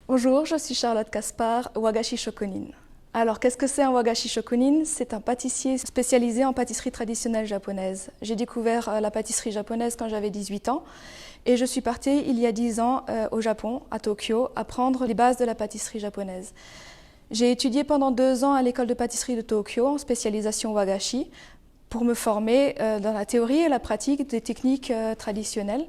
Bonjour, je suis Charlotte Caspar, Wagashi Shokunin. Alors, qu'est-ce que c'est un Wagashi Shokunin? C'est un pâtissier spécialisé en pâtisserie traditionnelle japonaise. J'ai découvert la pâtisserie japonaise quand j'avais 18 ans et je suis partie il y a 10 ans au Japon, à Tokyo, apprendre les bases de la pâtisserie japonaise. J'ai étudié pendant 2 ans à l'école de pâtisserie de Tokyo en spécialisation Wagashi pour me former dans la théorie et la pratique des techniques traditionnelles.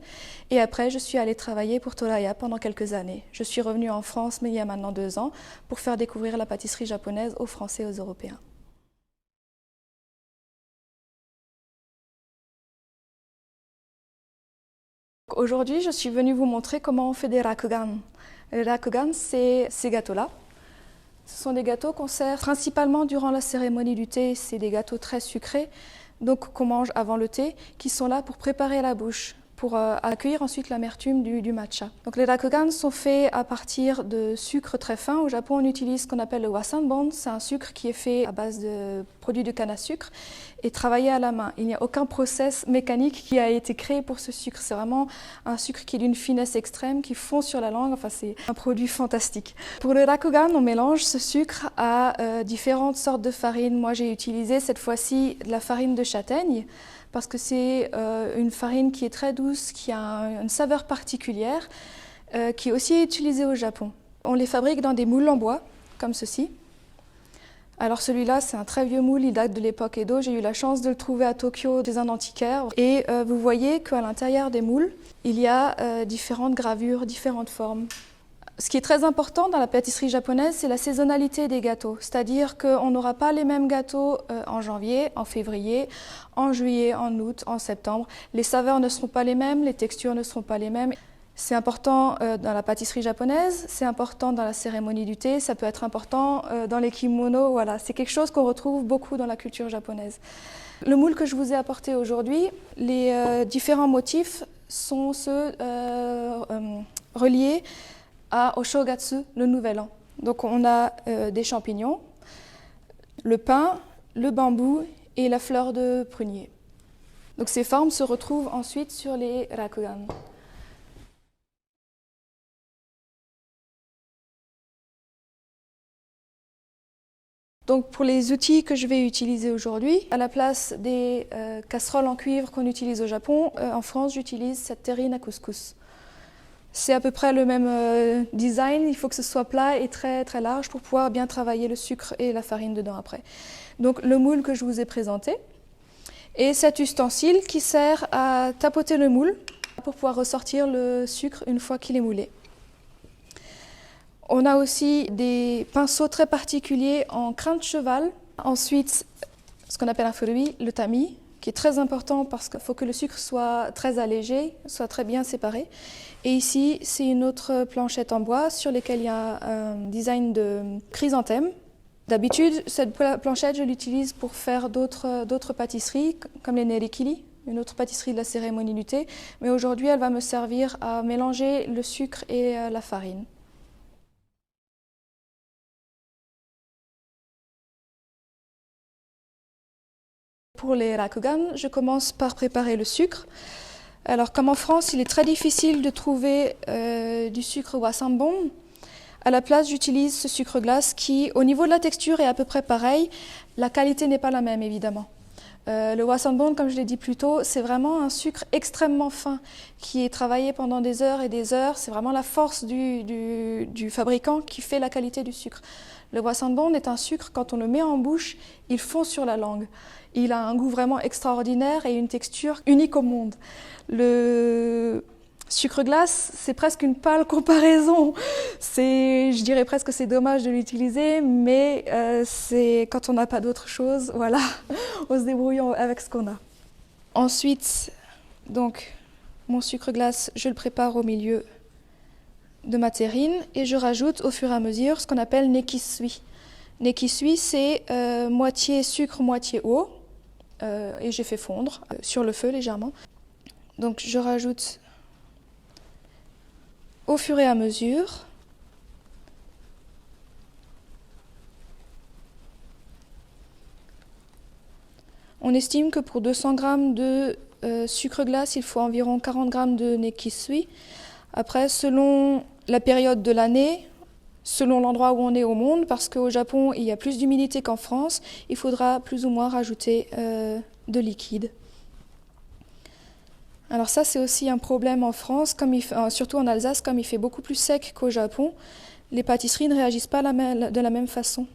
Et après, je suis allée travailler pour Toraya pendant quelques années. Je suis revenue en France, mais il y a maintenant 2 ans, pour faire découvrir la pâtisserie japonaise aux Français et aux Européens. Aujourd'hui, je suis venue vous montrer comment on fait des rakugan. Les rakugan, c'est ces gâteaux-là. Ce sont des gâteaux qu'on sert principalement durant la cérémonie du thé. C'est des gâteaux très sucrés, donc qu'on mange avant le thé, qui sont là pour préparer la bouche, pour accueillir ensuite l'amertume du matcha. Donc les rakugan sont faits à partir de sucre très fin. Au Japon, on utilise ce qu'on appelle le wasanbon. C'est un sucre qui est fait à base de produits de canne à sucre et travaillé à la main. Il n'y a aucun process mécanique qui a été créé pour ce sucre. C'est vraiment un sucre qui est d'une finesse extrême, qui fond sur la langue. Enfin, c'est un produit fantastique. Pour le rakugan, on mélange ce sucre à différentes sortes de farines. Moi, j'ai utilisé cette fois-ci de la farine de châtaigne, parce que c'est une farine qui est très douce, qui a une saveur particulière, qui est aussi utilisée au Japon. On les fabrique dans des moules en bois, comme ceci. Alors celui-là, c'est un très vieux moule, il date de l'époque Edo. J'ai eu la chance de le trouver à Tokyo chez un antiquaire. Et vous voyez qu'à l'intérieur des moules, il y a différentes gravures, différentes formes. Ce qui est très important dans la pâtisserie japonaise, c'est la saisonnalité des gâteaux. C'est-à-dire qu'on n'aura pas les mêmes gâteaux en janvier, en février, en juillet, en août, en septembre. Les saveurs ne seront pas les mêmes, les textures ne seront pas les mêmes. C'est important dans la pâtisserie japonaise, c'est important dans la cérémonie du thé, ça peut être important dans les kimonos. Voilà, c'est quelque chose qu'on retrouve beaucoup dans la culture japonaise. Le moule que je vous ai apporté aujourd'hui, les différents motifs sont ceux reliés au Shogatsu, le Nouvel An. Donc on a des champignons, le pain, le bambou et la fleur de prunier. Donc ces formes se retrouvent ensuite sur les rakugan. Donc pour les outils que je vais utiliser aujourd'hui, à la place des casseroles en cuivre qu'on utilise au Japon, en France j'utilise cette terrine à couscous. C'est à peu près le même design, il faut que ce soit plat et très très large pour pouvoir bien travailler le sucre et la farine dedans après. Donc le moule que je vous ai présenté et cet ustensile qui sert à tapoter le moule pour pouvoir ressortir le sucre une fois qu'il est moulé. On a aussi des pinceaux très particuliers en crin de cheval. Ensuite, ce qu'on appelle un furui, le tami, qui est très important parce qu'il faut que le sucre soit très allégé, soit très bien séparé. Et ici, c'est une autre planchette en bois sur laquelle il y a un design de chrysanthème. D'habitude, cette planchette, je l'utilise pour faire d'autres pâtisseries, comme les nerikiri, une autre pâtisserie de la cérémonie du thé. Mais aujourd'hui, elle va me servir à mélanger le sucre et la farine. Pour les rakugan, je commence par préparer le sucre. Alors comme en France, il est très difficile de trouver du sucre wasanbon. À la place, j'utilise ce sucre glace qui, au niveau de la texture, est à peu près pareil. La qualité n'est pas la même, évidemment. Le wasanbon, comme je l'ai dit plus tôt, c'est vraiment un sucre extrêmement fin qui est travaillé pendant des heures et des heures. C'est vraiment la force du fabricant qui fait la qualité du sucre. Le wasanbon est un sucre, quand on le met en bouche, il fond sur la langue. Il a un goût vraiment extraordinaire et une texture unique au monde. Le sucre glace, c'est presque une pâle comparaison. Je dirais presque que c'est dommage de l'utiliser, mais c'est quand on n'a pas d'autre chose, voilà, on se débrouille avec ce qu'on a. Ensuite, donc, mon sucre glace, je le prépare au milieu de ma terrine et je rajoute au fur et à mesure ce qu'on appelle nekisui. Nekisui, c'est moitié sucre, moitié eau, et j'ai fait fondre sur le feu légèrement. Donc je rajoute au fur et à mesure. On estime que pour 200 g de sucre glace, il faut environ 40 g de nekisui. Après, selon la période de l'année, selon l'endroit où on est au monde, parce qu'au Japon, il y a plus d'humidité qu'en France, il faudra plus ou moins rajouter de liquide. Alors ça, c'est aussi un problème en France, surtout en Alsace, comme il fait beaucoup plus sec qu'au Japon, les pâtisseries ne réagissent pas de la même façon.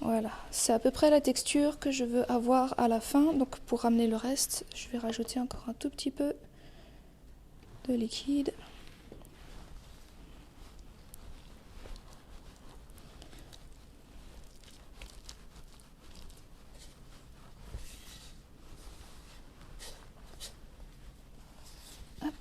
Voilà, c'est à peu près la texture que je veux avoir à la fin. Donc pour ramener le reste, je vais rajouter encore un tout petit peu de liquide. Hop.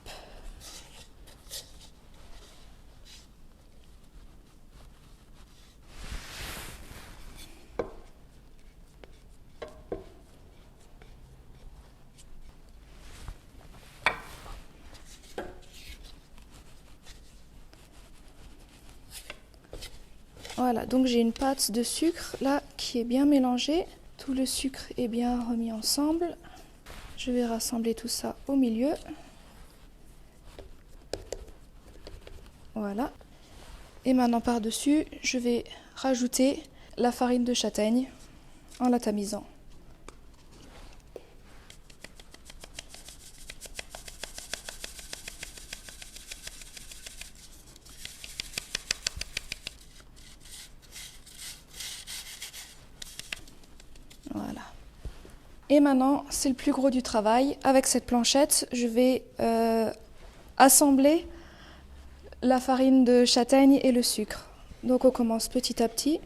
Voilà, donc j'ai une pâte de sucre là qui est bien mélangée. Tout le sucre est bien remis ensemble. Je vais rassembler tout ça au milieu. Voilà. Et maintenant par-dessus, je vais rajouter la farine de châtaigne en la tamisant. Voilà. Et maintenant, c'est le plus gros du travail. Avec cette planchette, je vais assembler la farine de châtaigne et le sucre. Donc on commence petit à petit.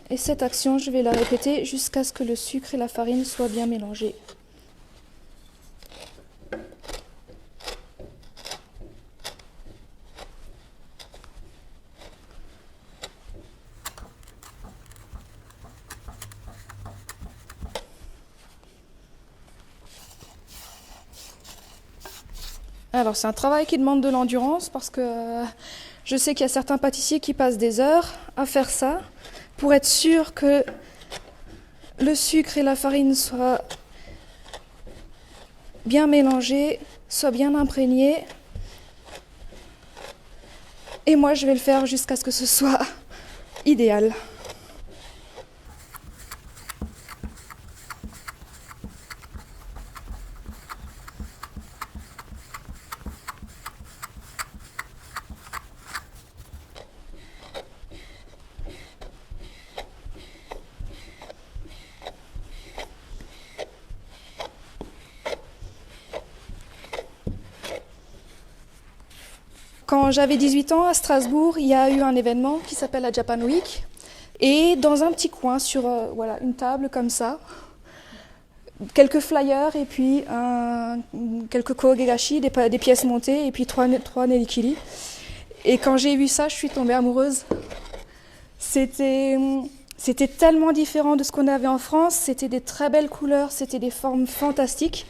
Et cette action, je vais la répéter jusqu'à ce que le sucre et la farine soient bien mélangés. Alors c'est un travail qui demande de l'endurance parce que je sais qu'il y a certains pâtissiers qui passent des heures à faire ça pour être sûr que le sucre et la farine soient bien mélangés, soient bien imprégnés. Et moi je vais le faire jusqu'à ce que ce soit idéal. Quand j'avais 18 ans, à Strasbourg, il y a eu un événement qui s'appelle la Japan Week. Et dans un petit coin, sur voilà, une table comme ça, quelques flyers et puis quelques kogegashi, des pièces montées, et puis trois nerikiri. Et quand j'ai vu ça, je suis tombée amoureuse. C'était tellement différent de ce qu'on avait en France, c'était des très belles couleurs, c'était des formes fantastiques.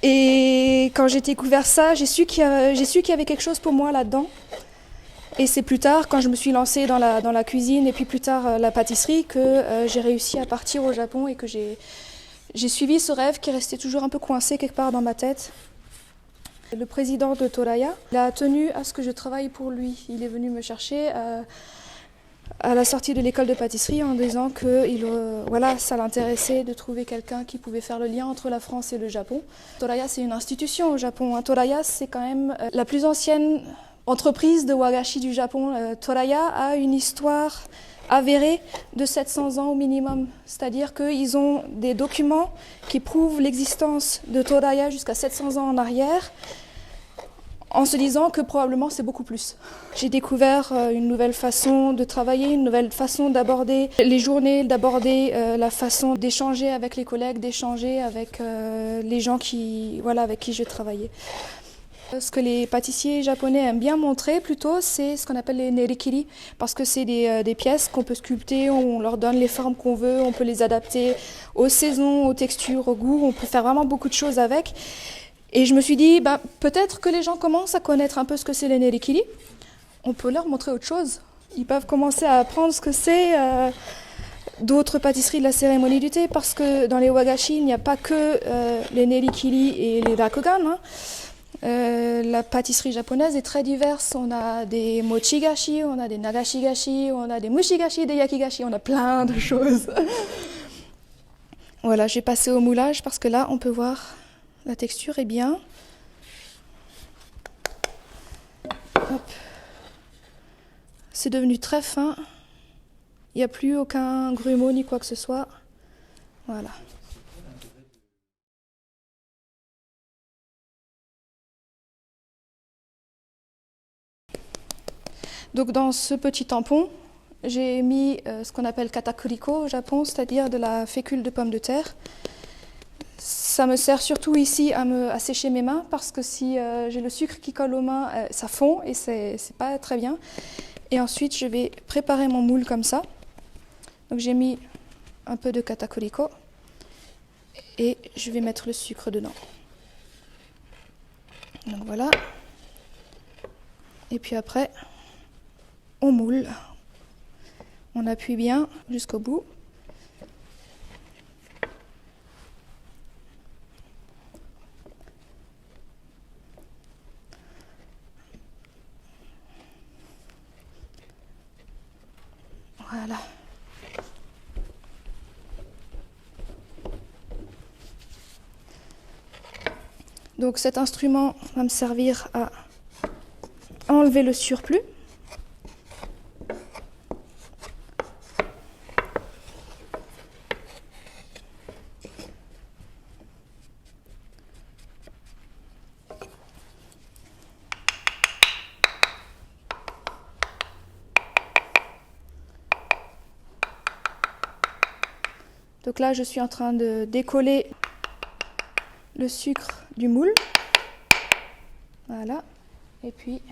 Et quand j'ai découvert ça, j'ai su qu'il y avait quelque chose pour moi là-dedans. Et c'est plus tard, quand je me suis lancée dans la cuisine et puis plus tard la pâtisserie, que j'ai réussi à partir au Japon et que j'ai suivi ce rêve qui restait toujours un peu coincé quelque part dans ma tête. Le président de Toraya, il a tenu à ce que je travaille pour lui. Il est venu me chercher à la sortie de l'école de pâtisserie en disant que voilà, ça l'intéressait de trouver quelqu'un qui pouvait faire le lien entre la France et le Japon. Toraya, c'est une institution au Japon. Toraya, c'est quand même la plus ancienne entreprise de wagashi du Japon. Toraya a une histoire avérée de 700 ans au minimum. C'est-à-dire qu'ils ont des documents qui prouvent l'existence de Toraya jusqu'à 700 ans en arrière, en se disant que probablement c'est beaucoup plus. J'ai découvert une nouvelle façon de travailler, une nouvelle façon d'aborder les journées, d'aborder la façon d'échanger avec les collègues, d'échanger avec les gens avec qui je travaillais. Ce que les pâtissiers japonais aiment bien montrer plutôt, c'est ce qu'on appelle les nerikiri, parce que c'est des pièces qu'on peut sculpter, on leur donne les formes qu'on veut, on peut les adapter aux saisons, aux textures, au goût, on peut faire vraiment beaucoup de choses avec. Et je me suis dit, peut-être que les gens commencent à connaître un peu ce que c'est les nerikiri, on peut leur montrer autre chose. Ils peuvent commencer à apprendre ce que c'est d'autres pâtisseries de la cérémonie du thé, parce que dans les wagashi, il n'y a pas que les nerikiri et les rakugan, hein. La pâtisserie japonaise est très diverse. On a des mochigashi, on a des nagashigashi, on a des mushigashi, des yakigashi, on a plein de choses. Voilà, j'ai passé au moulage parce que là, on peut voir la texture est bien. Hop. C'est devenu très fin. Il n'y a plus aucun grumeau ni quoi que ce soit. Voilà. Donc dans ce petit tampon, j'ai mis ce qu'on appelle katakuriko au Japon, c'est-à-dire de la fécule de pomme de terre. Ça me sert surtout ici à sécher mes mains, parce que si j'ai le sucre qui colle aux mains, ça fond et c'est pas très bien. Et ensuite, je vais préparer mon moule comme ça. Donc j'ai mis un peu de katakuriko et je vais mettre le sucre dedans. Donc voilà. Et puis après, on moule. On appuie bien jusqu'au bout. Voilà. Donc cet instrument va me servir à enlever le surplus. Donc là, je suis en train de décoller le sucre du moule. Voilà. Et puis,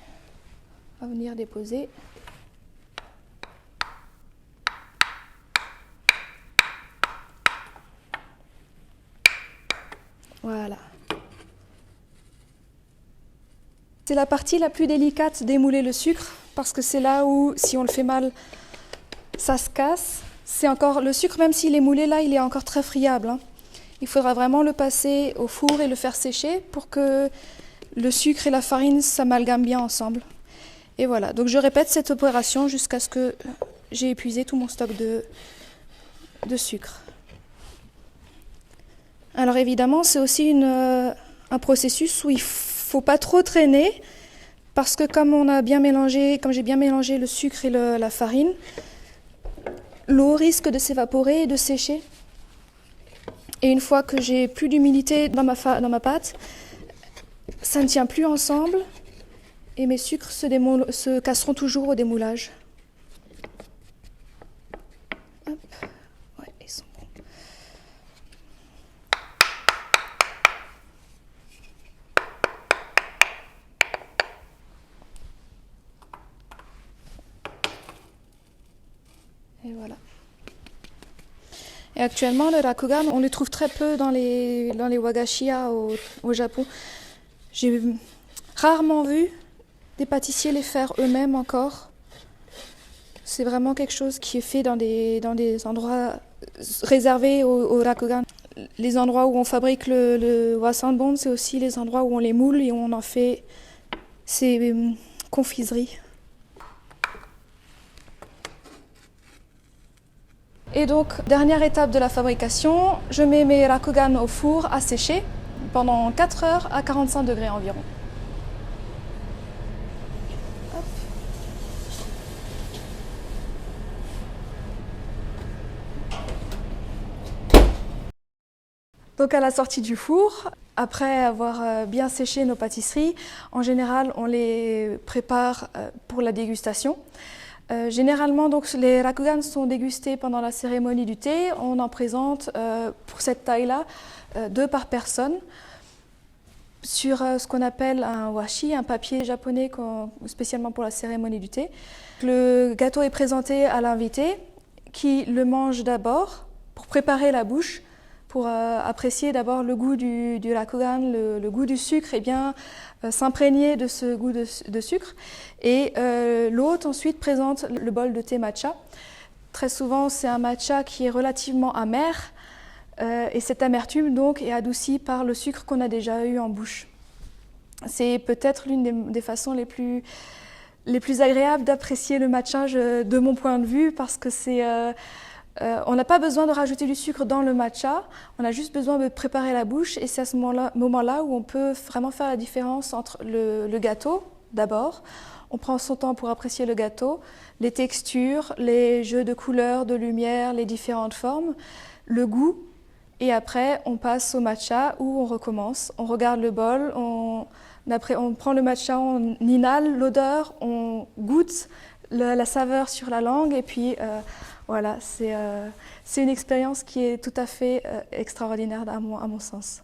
on va venir déposer. Voilà. C'est la partie la plus délicate d'émouler le sucre, parce que c'est là où, si on le fait mal, ça se casse. C'est encore le sucre, même s'il est moulé là, il est encore très friable, hein. Il faudra vraiment le passer au four et le faire sécher pour que le sucre et la farine s'amalgament bien ensemble. Et voilà, donc je répète cette opération jusqu'à ce que j'ai épuisé tout mon stock de sucre. Alors évidemment, c'est aussi un processus où il ne faut pas trop traîner, parce que comme j'ai bien mélangé le sucre et la farine, l'eau risque de s'évaporer et de sécher. Et une fois que j'ai plus d'humidité dans ma pâte, ça ne tient plus ensemble et mes sucres se casseront toujours au démoulage. Hop. Ouais, ils sont bons. Et voilà. Et actuellement, le rakugan, on les trouve très peu dans les wagashiya au Japon. J'ai rarement vu des pâtissiers les faire eux-mêmes encore. C'est vraiment quelque chose qui est fait dans des endroits réservés au rakugan. Les endroits où on fabrique le wasanbon, c'est aussi les endroits où on les moule et où on en fait ces confiseries. Et donc, dernière étape de la fabrication, je mets mes rakugan au four à sécher pendant 4 heures à 45 degrés environ. Hop. Donc à la sortie du four, après avoir bien séché nos pâtisseries, en général on les prépare pour la dégustation. Généralement, donc, les rakugan sont dégustés pendant la cérémonie du thé. On en présente pour cette taille-là 2 par personne. sur ce qu'on appelle un washi, un papier japonais spécialement pour la cérémonie du thé. Le gâteau est présenté à l'invité qui le mange d'abord pour préparer la bouche, pour apprécier d'abord le goût du rakugan, le goût du sucre et bien s'imprégner de ce goût de sucre. Et l'hôte ensuite présente le bol de thé matcha. Très souvent, c'est un matcha qui est relativement amer et cette amertume donc est adoucie par le sucre qu'on a déjà eu en bouche. C'est peut-être l'une des façons les plus agréables d'apprécier le matcha de mon point de vue parce que on n'a pas besoin de rajouter du sucre dans le matcha, on a juste besoin de préparer la bouche et c'est à ce moment-là où on peut vraiment faire la différence entre le gâteau d'abord. On prend son temps pour apprécier le gâteau, les textures, les jeux de couleurs, de lumière, les différentes formes, le goût et après on passe au matcha où on recommence. On regarde le bol, on prend le matcha, on inhale l'odeur, on goûte la saveur sur la langue et puis voilà, c'est une expérience qui est tout à fait extraordinaire à mon sens.